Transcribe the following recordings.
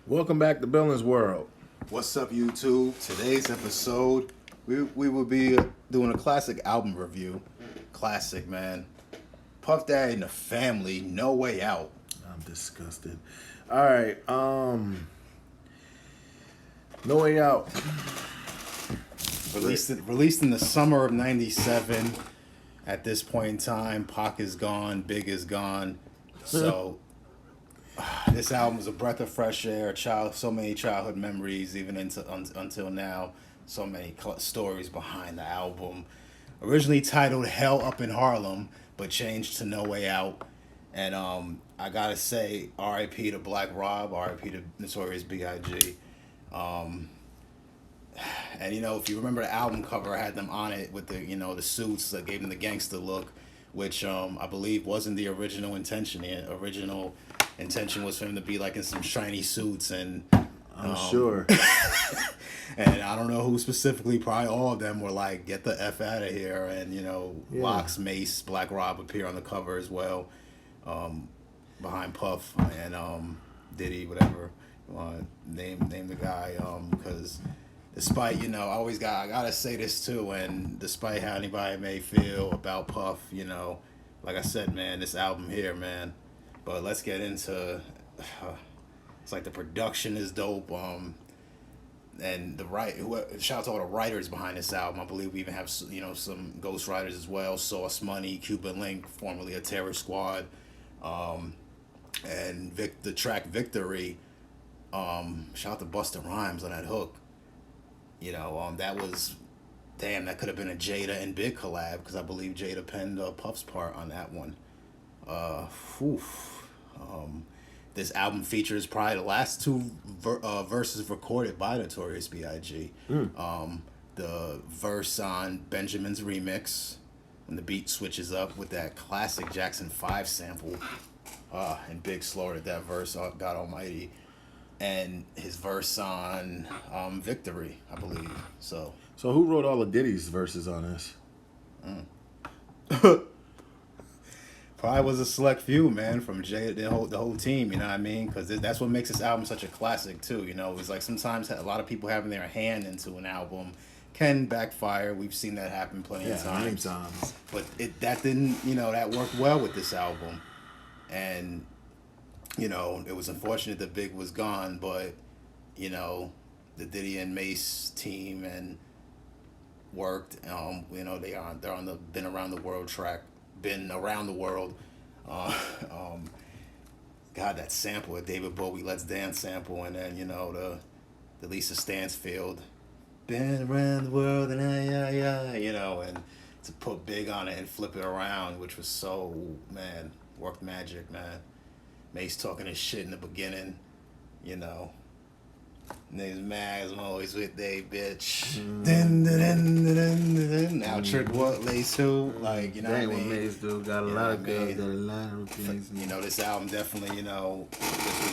Welcome back to Billins World. What's up, YouTube? Today's episode, we will be doing a classic album review. Classic, man. Puff Daddy and the Family, No Way Out. I'm disgusted. All right, No Way Out. Released in the summer of '97. At this point in time, Pac is gone, Big is gone. So this album was a breath of fresh air. So many childhood memories, even until now. So many stories behind the album. Originally titled "Hell Up in Harlem," but changed to "No Way Out." And I gotta say, R.I.P. to Black Rob, R.I.P. to Notorious B.I.G. And if you remember the album cover, I had them on it with the suits that gave them the gangster look, which I believe wasn't the original intention. The original intention was for him to be like in some shiny suits, and I'm sure. and I don't know who specifically, probably all of them were like, get the F out of here. And Locks, Mace, Black Rob appear on the cover as well, behind Puff and Diddy, whatever name the guy, because despite I gotta say this too, and despite how anybody may feel about Puff, like I said, man, this album here, man. But let's get into. It's like the production is dope. And shout out to all the writers behind this album. I believe we even have some ghost writers as well. Sauce Money, Cuban Link, formerly a Terror Squad, and the track Victory. Shout out to Busta Rhymes on that hook. That was, damn, that could have been a Jada and Big collab, because I believe Jada penned Puff's part on that one. This album features probably the last two verses recorded by Notorious B.I.G. The verse on Benjamin's remix, when the beat switches up with that classic Jackson 5 sample, and Big slaughtered that verse, God almighty. And his verse on Victory, I believe. So who wrote all of Diddy's verses on this? Probably was a select few, man, from Jay, the whole team. You know what I mean? Because that's what makes this album such a classic too. It's like sometimes a lot of people having their hand into an album can backfire. We've seen that happen plenty of times. But that didn't, that worked well with this album, and it was unfortunate that Big was gone, but the Diddy and Mace team and worked. They're on the Been Around the World track. Been around the world. God, that sample, a David Bowie Let's Dance sample, and then the Lisa Stansfield, been around the world, and and to put Big on it and flip it around, which was so, man, worked magic, man. Mace talking his shit in the beginning, Niggas mad, I'm always with they bitch. Now Trick what? Lace who? Like, what I mean? Mace do got a lot of good, got a lot of routines. This album definitely, this will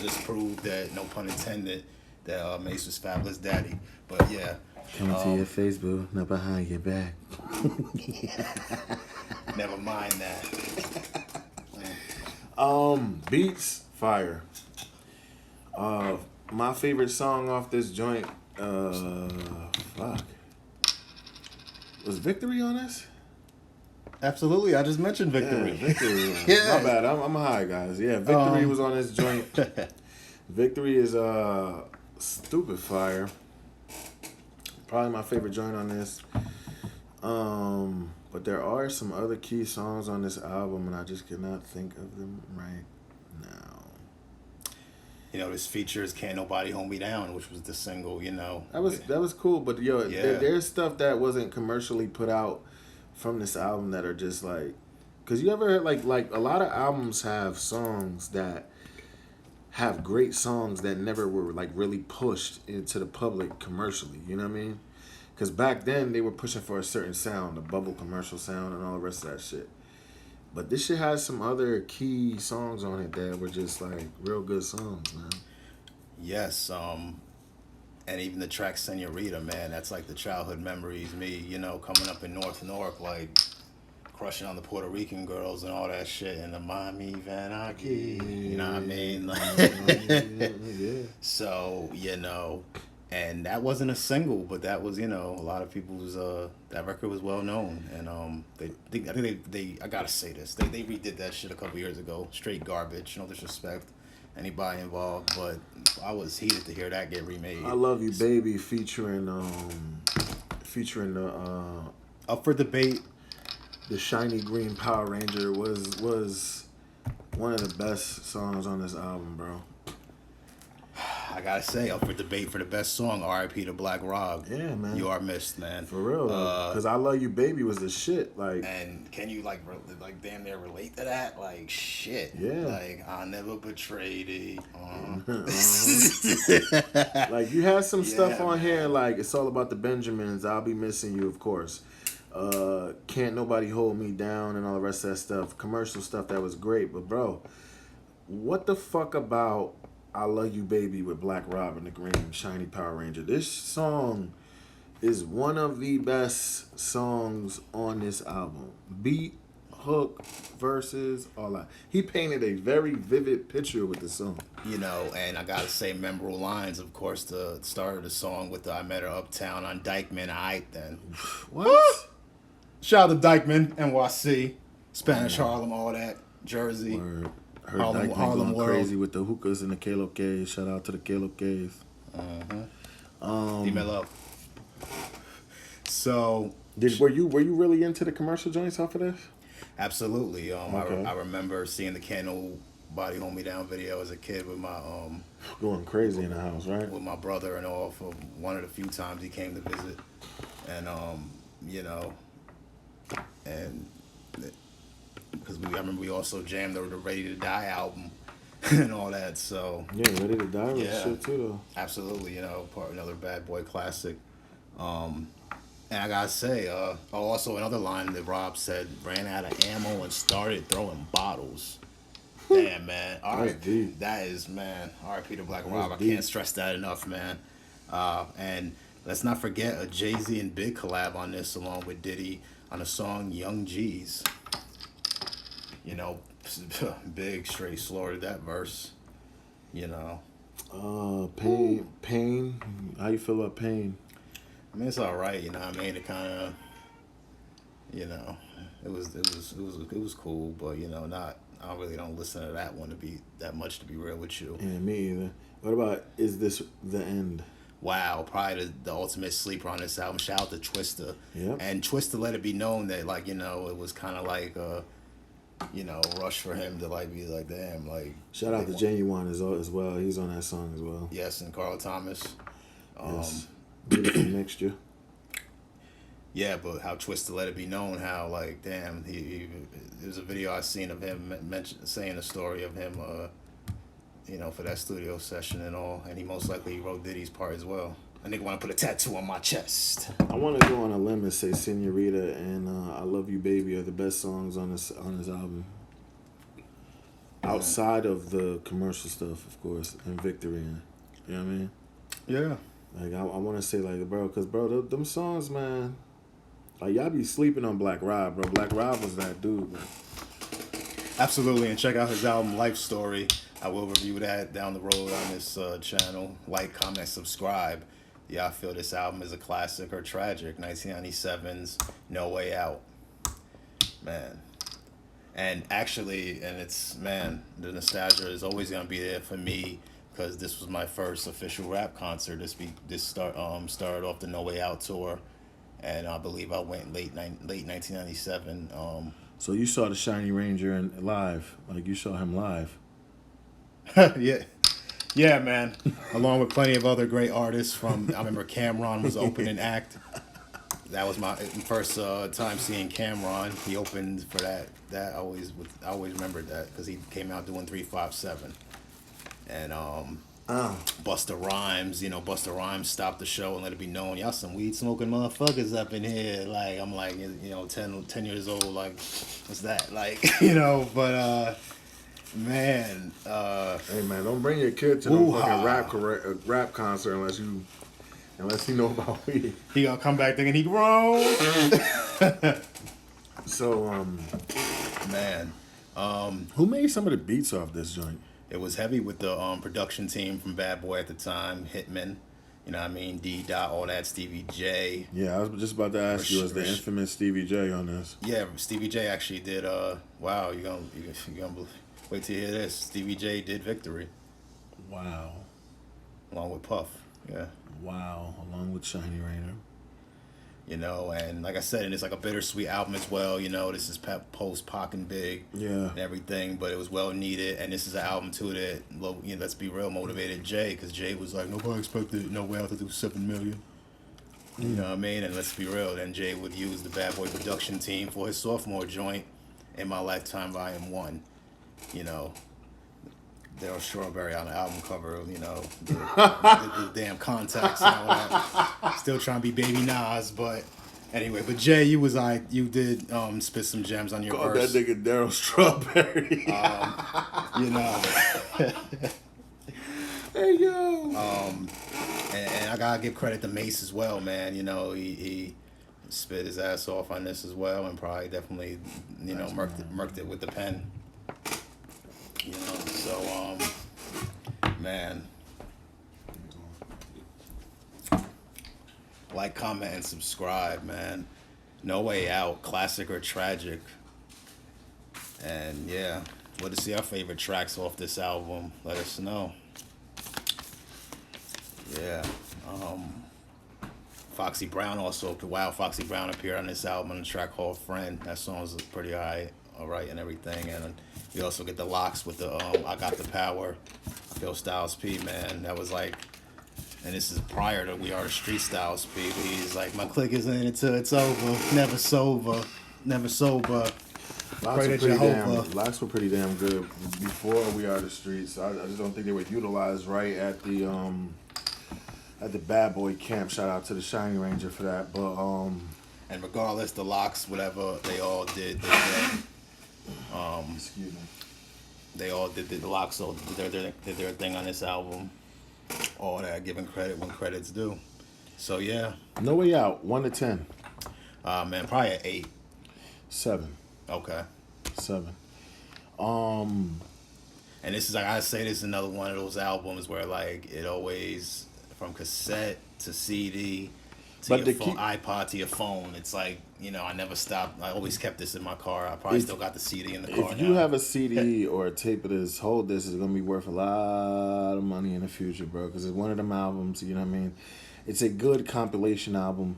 just prove that, no pun intended, that Mace was Fabulous Daddy. But yeah. Coming to your face, boo, not behind your back. Never mind that. Beats, fire. My favorite song off this joint, was Victory on this? Absolutely, I just mentioned Victory. Yeah, Victory. Yeah. My bad, I'm high, guys. Yeah, Victory was on this joint. Victory is stupid fire. Probably my favorite joint on this. But there are some other key songs on this album, and I just cannot think of them right now. This features "Can't Nobody Hold Me Down," which was the single. That was cool, but there's stuff that wasn't commercially put out from this album that are just like, cause you ever heard like a lot of albums have songs that have great songs that never were like really pushed into the public commercially. You know what I mean? Cause back then they were pushing for a certain sound, the bubble commercial sound, and all the rest of that shit. But this shit has some other key songs on it that were just like real good songs, man. Yes, and even the track "Senorita," man, that's like the childhood memories. Me, coming up in North Newark, like crushing on the Puerto Rican girls and all that shit, and the Mommy Van Aki, you know what I mean? Yeah. So, you know, and that wasn't a single, but that was, you know, a lot of people's, that record was well known, and I think they I gotta say this, they redid that shit a couple years ago, straight garbage, no disrespect, anybody involved, but I was heated to hear that get remade. I Love You Baby featuring the Up for Debate. The Shiny Green Power Ranger was one of the best songs on this album, bro. I gotta say, Up for Debate for the best song, R.I.P. to Black Rob. Yeah, man. You are missed, man. For real, because I Love You Baby was the shit. Like, and can you like damn near relate to that? Like, shit. Yeah. Like, I never betrayed it. Like, you had some stuff on man. here, like It's All About the Benjamins, I'll Be Missing You, of course. Can't Nobody Hold Me Down and all the rest of that stuff. Commercial stuff that was great, but bro, what the fuck about I Love You Baby with Black Rob and the Green Shiny Power Ranger? This song is one of the best songs on this album. Beat, hook, verses, all that. He painted a very vivid picture with the song. You know, and I gotta say, memorable lines, of course, the start of the song with the I Met Her Uptown on Dykeman, aight then. What? Shout out to Dykeman, NYC, Spanish Harlem, all that, Jersey. Word. Heard Harlem going World. crazy with the hookahs and the Caleb K's. Shout out to the Caleb K's. Dímelo. So, Were you really into the commercial joints off of this? absolutely. Okay. I remember seeing the Can't Nobody Hold Me Down video as a kid with my Going crazy in the house, right? with my brother and all for one of the few times he came to visit, and you know, and because I remember we also jammed over the Ready to Die album and all that. So Yeah, Ready to Die was Yeah. shit too, though. absolutely, you know, another bad boy classic. And I gotta say, also another line that Rob said, ran out of ammo and started throwing bottles. Damn, man. All right, deep. that is, man. R.I.P. to Black Rob. I deep. can't stress that enough, man. And let's not forget a Jay-Z and Big collab on this, along with Diddy, on the song Young G's. You know, Big straight slaughtered that verse. You know. Pain. How you feel about Pain? I mean, it's all right, you know what I mean? It kind of, you know, it was cool, but you know, I really don't listen to that one to be that much, to be real with you. Yeah, me either. What about Is This the End? Wow, probably the ultimate sleeper on this album. Shout out to Twista. Yep. And Twista let it be known that, like, you know, it was kind of like you know, rush for him to like be like, damn, like. Shout out to Genuine as well. He's on that song as well. Yes, and Carl Thomas. Yes. Beautiful mixture. Yeah, but how Twista let it be known how, like, damn, there's a video I seen of him saying the story of him, you know, for that studio session and all, and he most likely wrote Diddy's part as well. A nigga want to put a tattoo on my chest. I want to go on a limb and say Senorita and I Love You Baby are the best songs on this album. Outside of the commercial stuff, of course, and Victory. You know what I mean? Yeah. Like, I want to say, like, bro, because, bro, them songs, man, like, y'all be sleeping on Black Rob, bro. Black Rob was that dude, man. Absolutely, and check out his album Life Story. I will review that down the road on this channel. Like, comment, subscribe. Yeah, I feel this album is a classic or tragic. 1997's No Way Out. Man. And actually, and it's, man, the nostalgia is always going to be there for me, because this was my first official rap concert. This started off the No Way Out tour, and I believe I went late 1997. So you saw the Shiny Ranger live, like you saw him live. Yeah, man. Along with plenty of other great artists from, I remember Cameron was opening act. That was my first time seeing Cameron. He opened for that. I always remembered that, because he came out doing 357. And Busta Rhymes, you know, Busta Rhymes stopped the show and let it be known, y'all some weed smoking motherfuckers up in here. Like, I'm like, you know, 10 years old, like, what's that? Like, you know, but man. Hey man, don't bring your kid to no fucking rap concert unless he know about weed. He gonna come back thinking he grown. So, Man, who made some of the beats off this joint? it was heavy with the production team from Bad Boy at the time, Hitman. You know what I mean? D. Dot, all that, Stevie J. Yeah, I was just about to ask you, was the infamous Stevie J on this? Yeah, Stevie J actually did. Wow, you gonna wait till you hear this. Stevie J did Victory. Wow. Along with Puff. Yeah. Wow. Along with Shiny Rainer. You know, and like I said, and it's like a bittersweet album as well. You know, this is post Pac and Big, yeah, and everything, but it was well needed. And this is an album too that, you know, let's be real, motivated Jay, because Jay was like, nobody expected No Way Out to do 7 million. You know what I mean? And let's be real, then Jay would use the Bad Boy production team for his sophomore joint, In My Lifetime Volume 1. You know, Daryl Strawberry on the album cover, you know, the damn contacts and all that. Still trying to be Baby Nas, but anyway. But Jay, you did spit some gems on your verse. That nigga Daryl Strawberry. You know. Hey, yo. And I gotta give credit to Mace as well, man. You know, he spit his ass off on this as well, and probably definitely, you know, murked it with the pen. You know, so man, like, comment, and subscribe, man. No Way Out, classic or tragic. And yeah, let us see our favorite tracks off this album. Let us know. Yeah. Foxy Brown also. Wow, Foxy Brown appeared on this album on the track called Friend. That song was pretty alright and everything. And you also get the locks with the I Got the Power. Phil Styles P, man. That was like, and this is prior to We Are the Street Styles P. He's like, my clique is in it till it's over. Never sober. Never sober. Locks were pretty damn good before We Are the Streets. I just don't think they were utilized right at the Bad Boy camp. Shout out to the Shiny Ranger for that. But and regardless, the locks, whatever, they all did. Excuse me. They all did the locks. So did their thing on this album. All that, giving credit when credit's due. So yeah. No Way Out, 1 to 10. Man, probably an 8. 7. Okay. 7. And this is, like I say, this is another one of those albums where, like, it always, from cassette to CD to your phone, iPod to your phone, it's like, you know, I never stopped. I always kept this in my car. I probably still got the CD in the car. If you have a CD or a tape of this, hold this. It's gonna be worth a lot of money in the future, bro. Because it's one of them albums. You know what I mean? It's a good compilation album.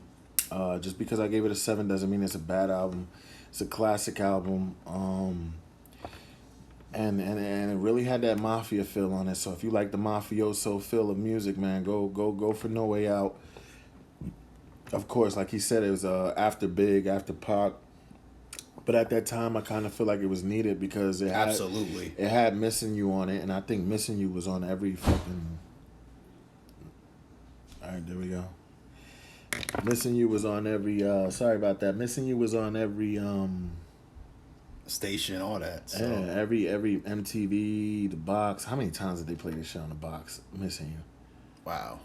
Just because I gave it a 7 doesn't mean it's a bad album. It's a classic album. And it really had that mafia feel on it. So if you like the mafioso feel of music, man, go for No Way Out. Of course, like he said, it was after Big, after Pac. But at that time, I kind of feel like it was needed because it had Missing You on it, and I think Missing You was on every fucking. All right, there we go. Missing You was on every. Sorry about that. Missing You was on every. Station, all that. So. Yeah, every MTV, the Box. How many times did they play this shit on the Box? Missing You. Wow.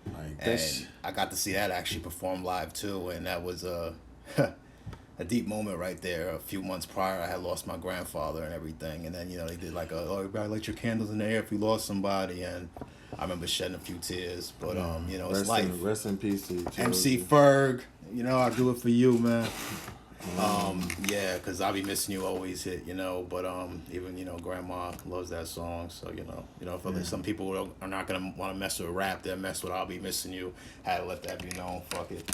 Like, and I got to see that actually perform live too, and that was a deep moment right there. A few months prior, I had lost my grandfather and everything, and then, you know, they did like everybody light your candles in the air if you lost somebody, and I remember shedding a few tears. But you know, it's life. Rest in peace to you. MC Ferg, you know, I do it for you, man. Yeah, because I'll be missing you always hit, you know, but even, you know, grandma loves that song, so, you know, some people are not going to want to mess with rap, they'll mess with I'll Be Missing You. Had to let that be known, fuck it.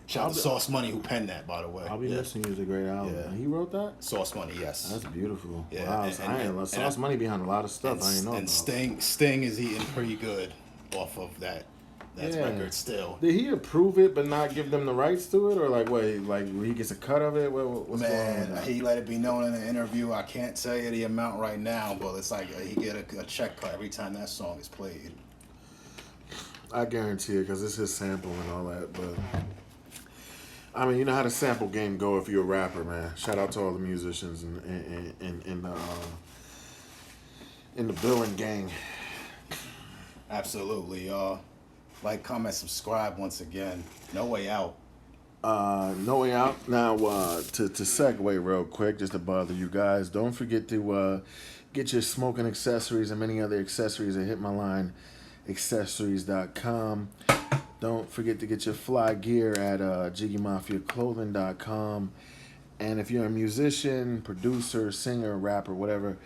Shout out to Sauce Money, who penned that, by the way. I'll Be Missing You is a great album. Yeah. He wrote that? Sauce Money, yes. That's beautiful. Yeah. Wow, Sauce Money behind a lot of stuff I didn't know and about. Sting is eating pretty good off of that. That's record still. Did he approve it but not give them the rights to it, or like he gets a cut of it? What's going on? He let it be known in an interview. I can't tell you the amount right now, but it's like he get a check cut every time that song is played. I guarantee it, because it's his sample and all that. But I mean, you know how the sample game go if you're a rapper, man. Shout out to all the musicians in the Billing gang. Absolutely, y'all. Like, comment, subscribe once again. No Way Out. No Way Out. Now, to segue real quick, just to bother you guys, don't forget to get your smoking accessories and many other accessories at hitmylineaccessories.com. Don't forget to get your fly gear at jiggymafiaclothing.com. And if you're a musician, producer, singer, rapper, whatever,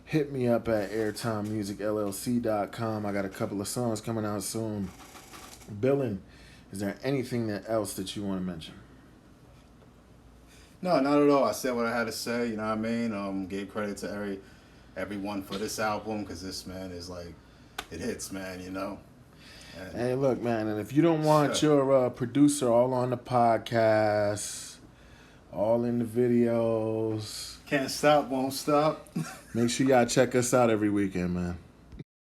hit me up at AIRTIMEMUSICLLC.com. I got a couple of songs coming out soon. Billin, is there anything else that you want to mention? No, not at all. I said what I had to say. You know what I mean? Gave credit to everyone for this album, because this, man, is like, it hits, man, you know? And hey, look, man, and if you don't want your producer all on the podcast, all in the videos, can't stop, won't stop. make sure y'all check us out every weekend, man.